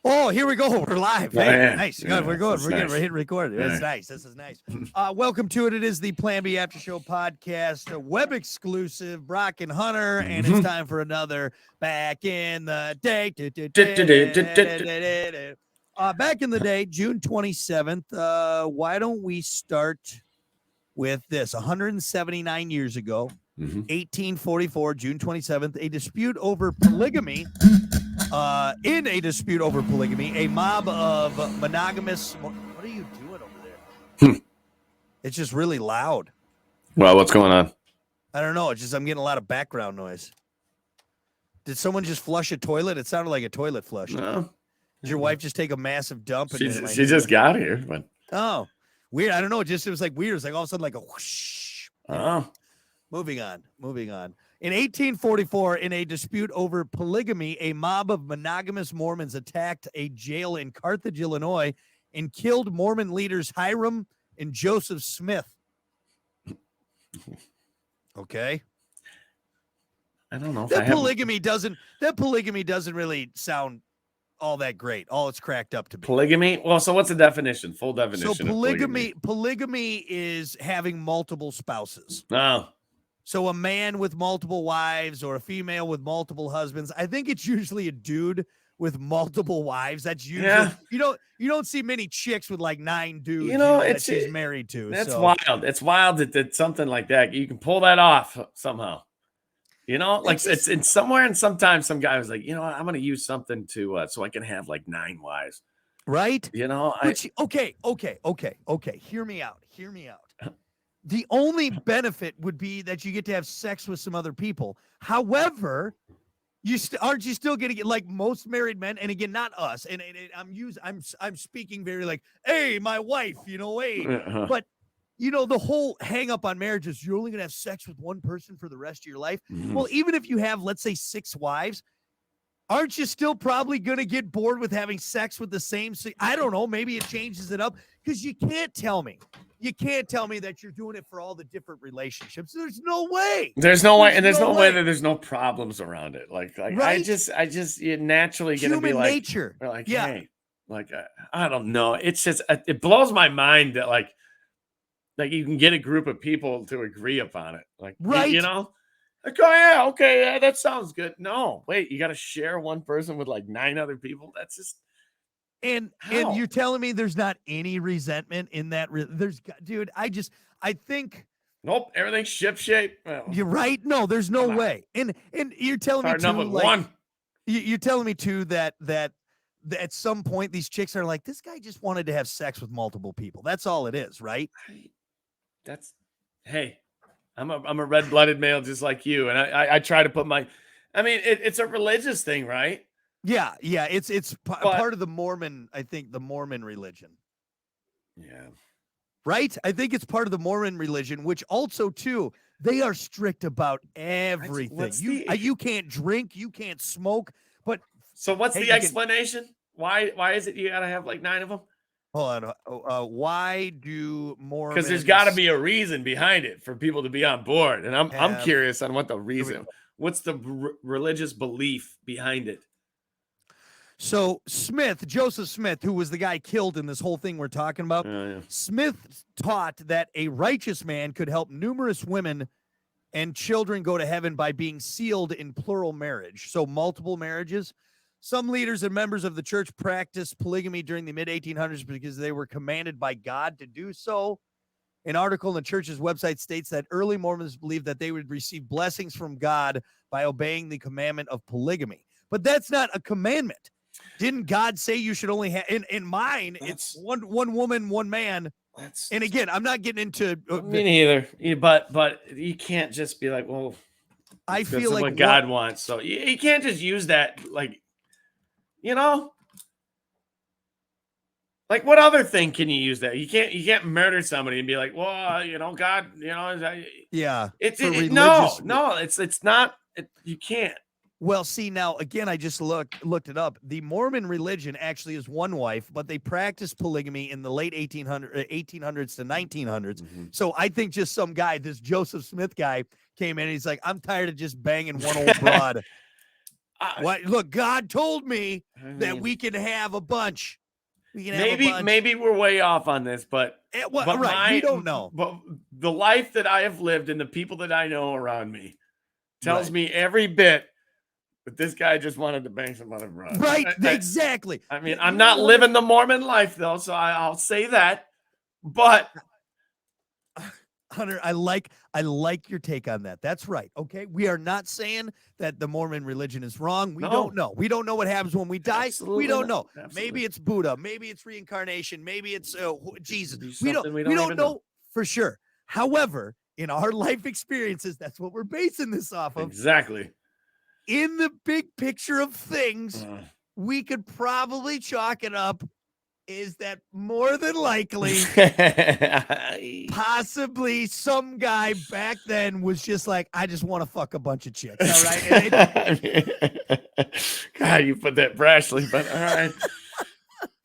Oh, here we go. We're live. Hey, yeah. nice. Yeah, Good. We're going. that's We're nice. getting hit record. That's Yeah. nice. This is nice. Welcome to it. It is the Plan B After Show podcast, a web exclusive. Brock and Hunter, and it's time for another Back in the Day. Back in the day, June 27th. Why don't we start with this? 179 years ago, 1844, June 27th, a dispute over polygamy. In a dispute over polygamy, a mob of monogamous. What are you doing over there? It's just really loud. Well, what's going on? I don't know. It's just I'm getting a lot of background noise. Did someone just flush a toilet? It sounded like a toilet flush. No. Did your wife just take a massive dump? She just got here. But... Oh, weird. I don't know. It was like weird. It's like all of a sudden like a whoosh. Oh. Moving on. In 1844, in a dispute over polygamy, a mob of monogamous Mormons attacked a jail in Carthage, Illinois, and killed Mormon leaders Hiram and Joseph Smith. Okay. I don't know. That polygamy doesn't really sound all that great. All it's cracked up to be. Polygamy? Well, so what's the definition? Full definition. So polygamy is having multiple spouses. Oh. So a man with multiple wives or a female with multiple husbands. I think it's usually a dude with multiple wives. That's usually you don't see many chicks with like 9 dudes that she's married to. That's wild. It's wild that something like that you can pull that off somehow. Like it's in somewhere, and sometimes some guy was like, I'm going to use something to so I can have like 9 wives. Right? Okay. Hear me out. The only benefit would be that you get to have sex with some other people. However, aren't you still going to get, like most married men, and again, not us. And I'm speaking very like, hey, my wife, but the whole hang up on marriage is you're only going to have sex with one person for the rest of your life. Mm-hmm. Well, even if you have, let's say, 6 wives, aren't you still probably going to get bored with having sex with the same? I don't know. Maybe it changes it up, because you can't tell me that you're doing it for all the different relationships. There's no way. There's no way that there's no problems around it. Like right? I just you're naturally going to be like nature. Like, yeah. Hey, like I don't know. It's just it blows my mind that like you can get a group of people to agree upon it. Like, right. Like, oh, yeah, that sounds good. No, wait, you got to share one person with like 9 other people. That's just. And you're telling me there's not any resentment in that? Dude, I think. Nope, everything's shipshape. Well, you're right. No, there's no way. And you're telling me too, like, one. You're telling me too that at some point these chicks are like, this guy just wanted to have sex with multiple people. That's all it is, right? Hey, I'm a red-blooded male just like you, and I try to put it's a religious thing, right? Yeah, it's part of the Mormon, I think, the Mormon religion. Yeah. Right? I think it's part of the Mormon religion, which also, too, they are strict about everything. You can't drink, you can't smoke, but... So what's the explanation? Why is it you got to have like 9 of them? Hold on. Why do Mormons... Because there's got to be a reason behind it for people to be on board. And I'm curious on what the reason... What's the religious belief behind it? So Joseph Smith, who was the guy killed in this whole thing we're talking about, Smith taught that a righteous man could help numerous women and children go to heaven by being sealed in plural marriage. So multiple marriages. Some leaders and members of the church practiced polygamy during the mid-1800s because they were commanded by God to do so. An article on the church's website states that early Mormons believed that they would receive blessings from God by obeying the commandment of polygamy. But that's not a commandment. Didn't God say you should only have in mine? It's one woman, one man. And again, I'm not getting into me neither. But you can't just be like, well, I feel like what God wants. So you can't just use that, like, like what other thing can you use that? You can't murder somebody and be like, well, God, yeah. It's not. You can't. Well, see, now, again, I just looked it up. The Mormon religion actually is one wife, but they practiced polygamy in the late 1800s to 1900s. Mm-hmm. So I think just some guy, this Joseph Smith guy, came in and he's like, I'm tired of just banging one old broad. What? Look, God told me that mean, we can have a bunch. We can have a maybe bunch. we're way off on this, but Right. We don't know. But the life that I have lived and the people that I know around me tells Right. me every bit that this guy just wanted to bang some other broad. Right. Exactly. I mean, You I'm know not what? living the Mormon life though, so I'll say that. But Hunter, I like your take on that. That's right. Okay. We are not saying that the Mormon religion is wrong. We No. don't know. We don't know what happens when we die. Absolutely we don't not. know. Absolutely. Maybe it's Buddha. Maybe it's reincarnation. Maybe it's Jesus. Do We something don't even know for sure. However, in our life experiences, that's what we're basing this off of. Exactly. In the big picture of things, we could probably chalk it up. Is that more than likely possibly some guy back then was just like, I just want to fuck a bunch of chicks. All right. God, you put that brashly, but all right.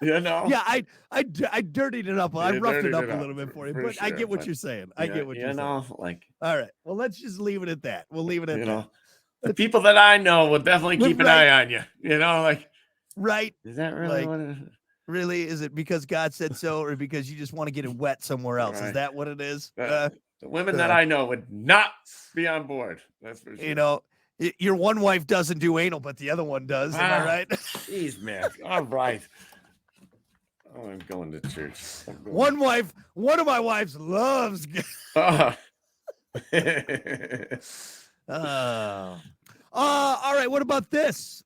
You know. Yeah, I dirtied it up. I roughed it up a little bit for you, but sure, I get what you're saying. I get what you're saying. Like, all right. Well, let's just leave it at that. We'll leave it at that. The people that I know will definitely keep an eye on you. You know, like, right. Is that really what it is? Really? Is it because God said so, or because you just want to get it wet somewhere else? Right. Is that what it is? The women that I know would not be on board. That's for sure. You know, your one wife doesn't do anal, but the other one does. Am I right? Jeez, man. All right. Oh, I'm going to church. One of my wives loves. All right. What about this?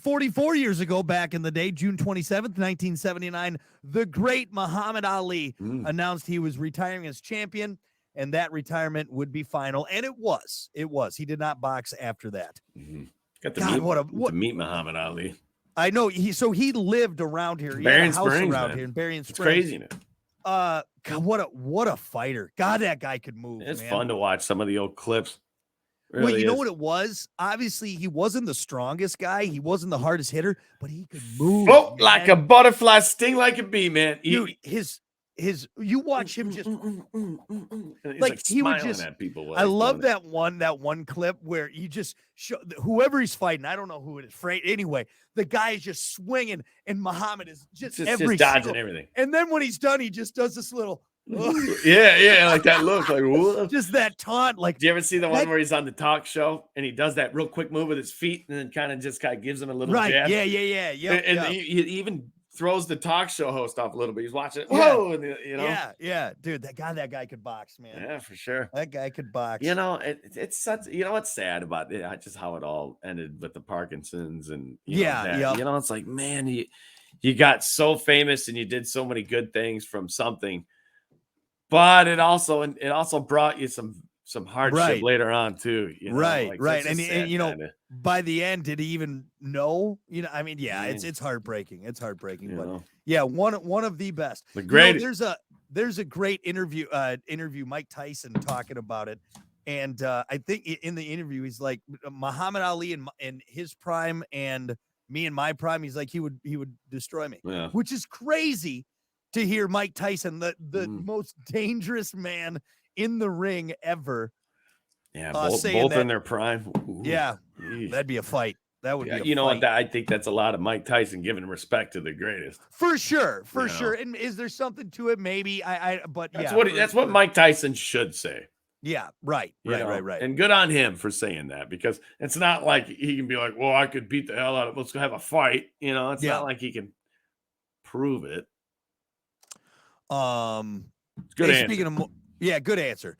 44 years ago, back in the day, June 27th, 1979, the great Muhammad Ali announced he was retiring as champion, and that retirement would be final. And it was. It was. He did not box after that. Got to meet Muhammad Ali. I know. He lived around here. He Berrien had a house Springs, around man. here in Berrien Springs. It's crazy. God, what a fighter. God, that guy could move. It's man. fun to watch some of the old clips. Well, you know what it was? Obviously, he wasn't the strongest guy. He wasn't the hardest hitter, but he could move. Float like a butterfly, sting like a bee, man. Dude, you watch him just like he would smiling just at people. I love that one clip where you just show whoever he's fighting. I don't know who it is. Anyway, the guy is just swinging, and Muhammad is just dodging everything. And then when he's done, he just does this little. yeah, like that look, like whoa. Just that taunt. Like, do you ever see the one where he's on the talk show and he does that real quick move with his feet and then kind of gives him a little jab? Yeah. And he even throws the talk show host off a little bit. He's watching it. Whoa, and, you know. Yeah, dude, that guy could box, man. Yeah, for sure. That guy could box. You know, it's such. You know what's sad about it? Just how it all ended with the Parkinson's and you know, it's like, man, you got so famous and you did so many good things from something. But it also brought you some hardship later on too. You know? Right. And you know, by the end, did he even know? You know, I mean, it's heartbreaking. It's heartbreaking, but yeah, one of the best. The greatest. You know, there's a great interview Mike Tyson talking about it, and I think in the interview he's like Muhammad Ali in his prime and me in my prime. He's like he would destroy me, which is crazy. To hear Mike Tyson, the most dangerous man in the ring ever. Yeah, both in their prime. Ooh, yeah, that'd be a fight. That would be a you know fight. What? I think that's a lot of Mike Tyson giving respect to the greatest. For sure. And is there something to it? Maybe. But that's what Mike Tyson should say. Yeah, right. And good on him for saying that, because it's not like he can be like, well, I could beat the hell out of let's go have a fight. You know, it's not like he can prove it. Good answer. Good answer.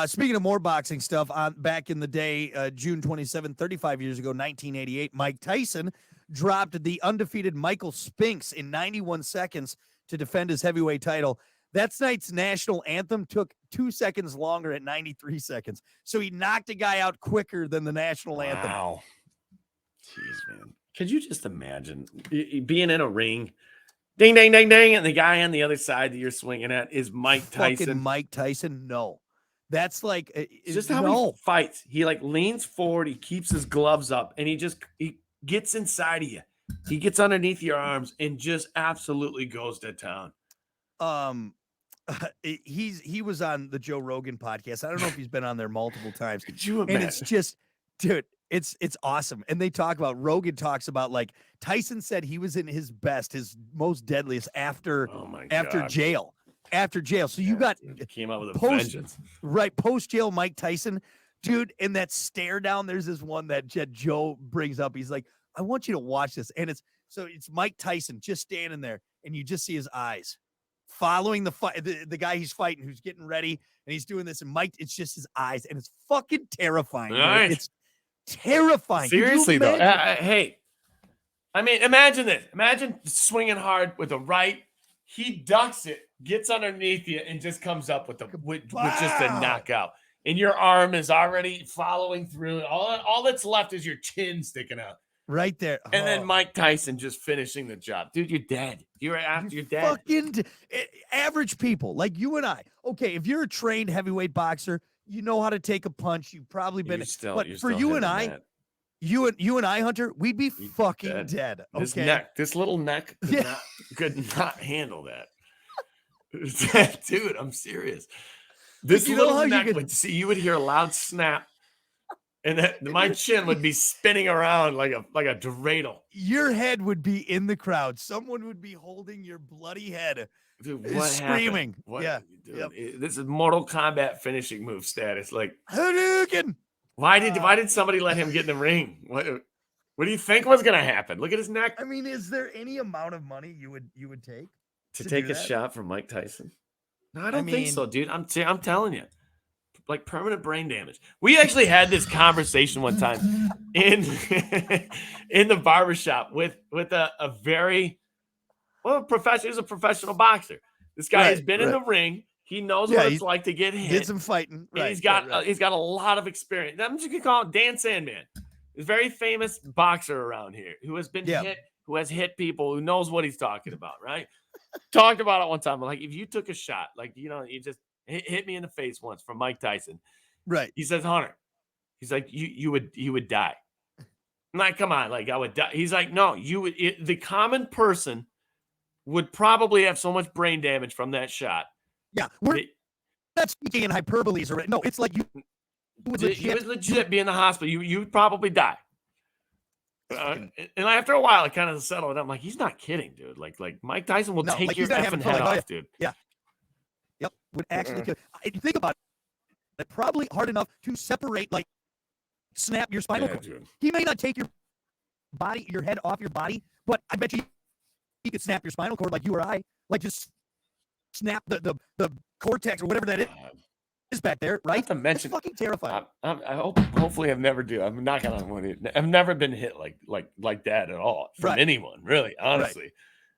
Speaking of more boxing stuff, back in the day, June 27, 35 years ago, 1988, Mike Tyson dropped the undefeated Michael Spinks in 91 seconds to defend his heavyweight title. That night's national anthem took 2 seconds longer at 93 seconds. So he knocked a guy out quicker than the national anthem. Wow. Jeez, man. Could you just imagine being in a ring? Ding, ding, ding, ding. And the guy on the other side that you're swinging at is Mike Tyson. Fucking Mike Tyson? No. That's like... just how he fights. He like leans forward. He keeps his gloves up. And he gets inside of you. He gets underneath your arms and just absolutely goes to town. He was on the Joe Rogan podcast. I don't know if he's been on there multiple times. Could you imagine? And it's just... Dude, It's awesome. And they talk about, Rogan talks about, like, Tyson said he was in his best, his most deadliest after jail. After jail. So you got came out with a vengeance. Right, post jail Mike Tyson. Dude, in that stare down, there's this one that Joe brings up. He's like, I want you to watch this. And it's Mike Tyson just standing there, and you just see his eyes following the fight, the guy he's fighting, who's getting ready, and he's doing this. And Mike, it's just his eyes, and it's fucking terrifying. Nice. It's terrifying. Seriously, though. Hey, I mean, imagine this. Imagine swinging hard with a right. He ducks it, gets underneath you, and just comes up with just a knockout. And your arm is already following through. All that's left is your chin sticking out. Right there. And then Mike Tyson just finishing the job. Dude, you're dead. You're dead. Fucking average people like you and I. Okay, if you're a trained heavyweight boxer, you know how to take a punch. You've probably been. But for you and I, you and I, Hunter, we'd be fucking dead. Okay? This little neck could not handle that. Dude, I'm serious. This little neck you would hear a loud snap, and my chin would be spinning around like a dreidel. Your head would be in the crowd. Someone would be holding your bloody head, dude, screaming. Dude, this is Mortal Kombat finishing move status. Like, Hadouken! Why did somebody let him get in the ring? What do you think was gonna happen? Look at his neck. I mean, is there any amount of money you would take to take a shot from Mike Tyson? No, I don't think so, dude. I'm telling you, like permanent brain damage. We actually had this conversation one time in the barbershop with a very professional. He's a professional boxer. This guy has been in the ring. He knows what it's like to get hit. Did some fighting. Right, he's got a lot of experience. I'm just gonna call him Dan Sandman. He's a very famous boxer around here who has been hit, who has hit people, who knows what he's talking about, right? Talked about it one time. Like, if you took a shot, like, you just hit me in the face once from Mike Tyson. Right. He says, Hunter, he's like, you would die. I'm like, come on, like, I would die. He's like, no, the common person would probably have so much brain damage from that shot. Yeah. We're not speaking in hyperboles or no, it's like you would legit be in the hospital. You would probably die. And after a while, it kind of settled. I'm like, he's not kidding, dude. Like Mike Tyson will take your effing head off, dude. Yeah. Yep. Would actually kill. Think about it. Probably hard enough to separate, like, snap your spinal cord. Dude. He may not take your head off your body, but I bet you he could snap your spinal cord like you or I. Like, just snap the cortex or whatever that is back there, right? Not to mention, it's fucking terrifying. Hopefully I've never I'm knocking on wood. I've never been hit like that at all from anyone, really, honestly.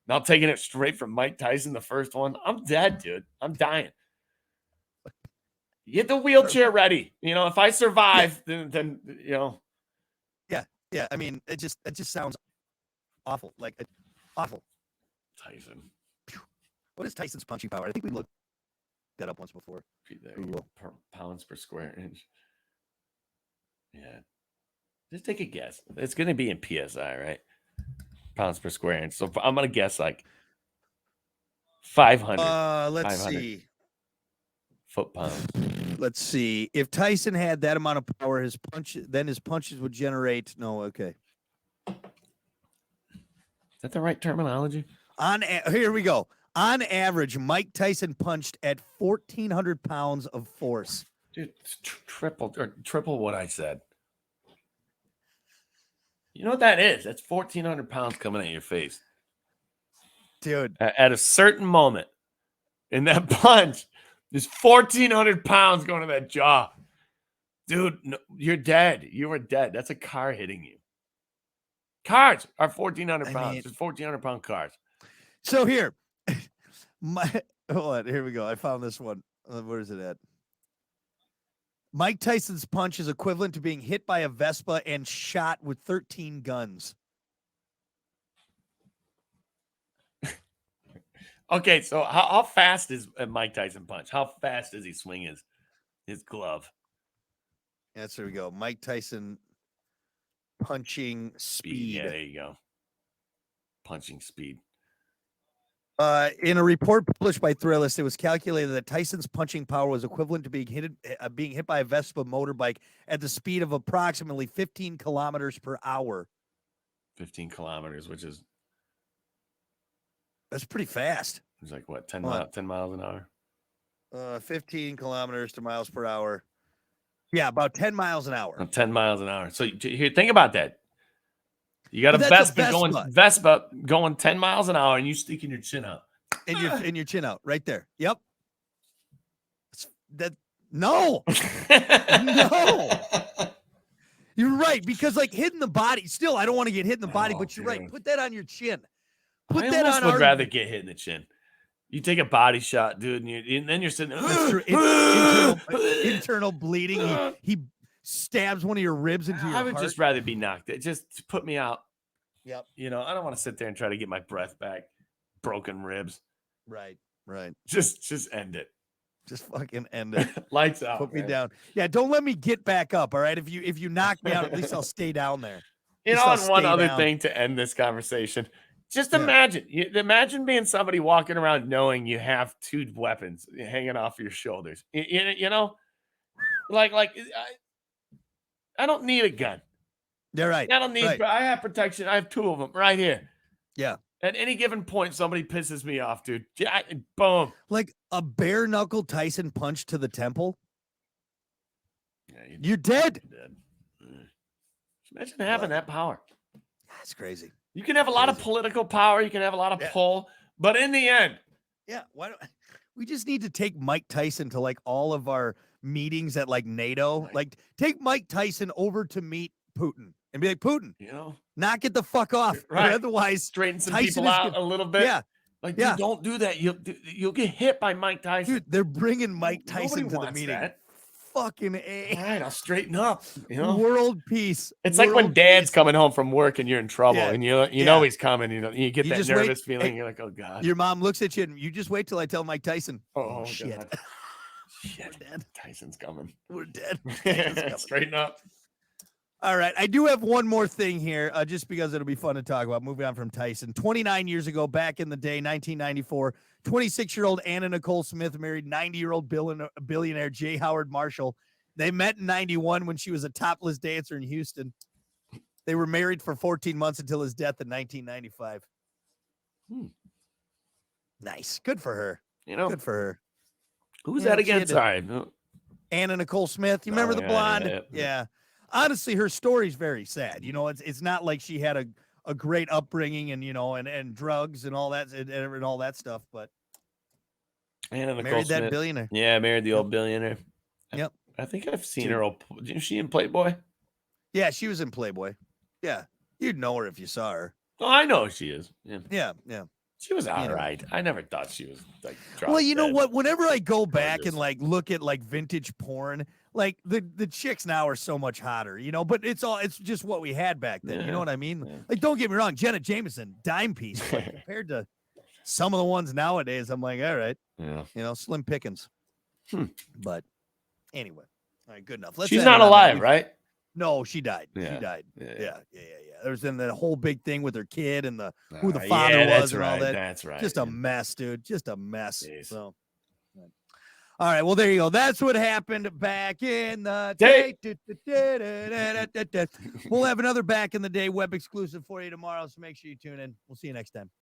Now taking it straight from Mike Tyson, the first one, I'm dead, dude. I'm dying. Get the wheelchair ready. If I survive, then Yeah. I mean, it just sounds awful. Like, awful. Tyson. What is Tyson's punching power? I think we looked that up once before. Pounds per square inch. Yeah. Just take a guess. It's going to be in PSI, right? Pounds per square inch. So I'm going to guess like 500. Let's see. Foot-pounds. Let's see. If Tyson had that amount of power, his punches would generate. No, okay. Is that the right terminology? Here we go. On average, Mike Tyson punched at 1,400 pounds of force. Dude, it's triple what I said. You know what that is? That's 1,400 pounds coming at your face. Dude. At a certain moment in that punch, there's 1,400 pounds going to that jaw. Dude, no, you're dead. You are dead. That's a car hitting you. Cars are 1,400 pounds. There's 1,400 pound cars. So here. Hold on, here we go. I found this one. Where is it at? Mike Tyson's punch is equivalent to being hit by a Vespa and shot with 13 guns. Okay, so how fast is a Mike Tyson punch? How fast does he swing his glove? Yes, there we go. Mike Tyson punching speed. Yeah, there you go. Punching speed. In a report published by Thrillist, it was calculated that Tyson's punching power was equivalent to being hit by a Vespa motorbike at the speed of approximately 15 kilometers per hour. 15 kilometers, which is that's pretty fast. It's like what, 10 miles an hour? 15 kilometers to miles per hour. Yeah, about 10 miles an hour. 10 miles an hour. So here, think about that. You got a Vespa going 10 miles an hour, and you sticking your chin out. And your chin out right there. Yep. No. No. You're right, because like hitting the body, still, I don't want to get hit in the body, but you're right. Put that on your chin. Put that on. I would rather get hit in the chin. You take a body shot, dude, and then you're sitting there. Internal bleeding. He stabs one of your ribs into your heart. I would just rather be knocked. Just put me out. Yep. You know, I don't want to sit there and try to get my breath back. Broken ribs. Right. Just end it. Just fucking end it. Lights out. Put me down. Yeah, don't let me get back up. All right. If you knock me out, at least I'll stay down there. And one other thing to end this conversation. Just imagine being somebody walking around knowing you have 2 weapons hanging off your shoulders. You know, like I don't need a gun. You're right. I don't need. Right. I have protection. I have 2 of them right here. Yeah. At any given point, somebody pisses me off, dude. Boom. Like a bare knuckle Tyson punch to the temple. Yeah, you're dead. You're dead. Imagine having that power. That's crazy. You can have a lot of political power. You can have a lot of pull. But in the end. Yeah. We just need to take Mike Tyson to like all of our meetings at like NATO. Right. Like take Mike Tyson over to meet Putin and be like, Putin, knock it the fuck off. Right. Otherwise, straighten some people out a little bit. Yeah. Like, dude, don't do that. You'll get hit by Mike Tyson. Dude, they're bringing Mike Tyson to the meeting. That. Fucking A. All right, I'll straighten up. World peace. It's like when Dad's coming home from work and you're in trouble and you know he's coming. You get that nervous feeling. You're like, oh God. Your mom looks at you and you just wait till I tell Mike Tyson. Oh shit. God. Shit. We're dead. Tyson's coming. We're dead. Straighten up. All right. I do have one more thing here, just because it'll be fun to talk about. Moving on from Tyson. 29 years ago, back in the day, 1994, 26-year-old Anna Nicole Smith married 90-year-old billionaire J. Howard Marshall. They met in 91 when she was a topless dancer in Houston. They were married for 14 months until his death in 1995. Nice. Good for her. Good for her. Who's that again? Sorry. Anna Nicole Smith. You remember the blonde? Yeah. Honestly, her story's very sad. It's not like she had a great upbringing and, and drugs and all that and all that stuff, but Anna Nicole married Smith. That billionaire. Yeah, married the old billionaire. Yep. I think I've seen her. Is she in Playboy? Yeah, she was in Playboy. Yeah. You'd know her if you saw her. Oh, I know who she is. Yeah. She was all right. I never thought she was like. Well, you know what? Whenever I go back and like look at like vintage porn, like the chicks now are so much hotter, but it's just what we had back then. You know what I mean? Yeah. Like, don't get me wrong, Jenna Jameson, dime piece, but compared to some of the ones nowadays, I'm like, all right, slim pickings. But anyway, all right, good enough. She's not alive, right? No, she died. Yeah. She died. Yeah. There was then the whole big thing with her kid and who the father was and all that. That's right. Just a mess, dude. Just a mess. Jeez. So, all right. Well, there you go. That's what happened back in the day. We'll have another back in the day web exclusive for you tomorrow. So make sure you tune in. We'll see you next time.